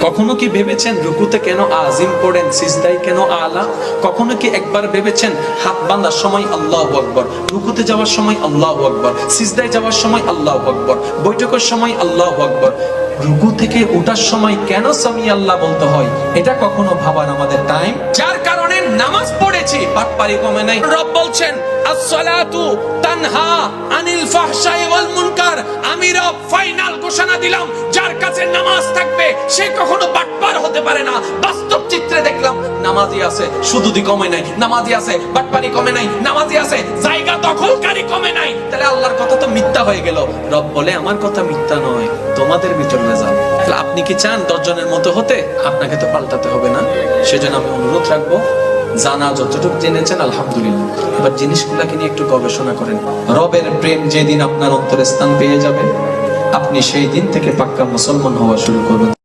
কখনো কি ভেবেছেন রুকুতে কেন আজিম পড়েন, সিজদায় কেন আলা? কখনো কি একবার ভেবেছেন হাত বাঁধার সময় আল্লাহু আকবার, রুকুতে যাওয়ার সময় আল্লাহু আকবার, সিজদায় যাওয়ার সময় আল্লাহু আকবার, বৈঠকের সময় আল্লাহু আকবার, রুকু থেকে ওঠার সময় কেন সামি আল্লাহ বলতে হয়? এটা কখনো ভাবার আমাদের টাইম? যার কারণে নামাজ পড়েছি পাটপারি কমে নাই। রব বলছেন as-salatu তানহা আনিল ফাহশাই ওয়াল মুনকার। আমি রব ফাইনাল ঘোষণা দিলাম, যার কাছে নামাজ থাকবে সে কখনো বাটপার হতে পারে না। বাস্তব চিত্রে দেখলাম নামাজি আছে, সুদুদি কমে নাই, নামাজি আছে, বাটপারি কমে নাই, নামাজি আছে, জায়গা দখলকারী কমে নাই। তাহলে আল্লাহর কথা তো মিথ্যা হয়ে গেল। রব বলে আমার কথা মিথ্যা নয়, তোমাদের ভিতর রেজাল্ট। তাহলে আপনি কি চান 10 জনের মতো হতে? আপনাকে তো পাল্টাতে হবে না। সেজন্য আমি অনুরোধ রাখবো, জানা যতটুকু জেনেছেন আলহামদুলিল্লাহ, এবার জিনিসগুলোকে নিয়ে একটু গবেষণা করেন। রবের প্রেম যেদিন আপনার অন্তরে স্থান পেয়ে যাবে, আপনি সেই দিন থেকে পাক্কা মুসলমান হওয়া শুরু করবেন।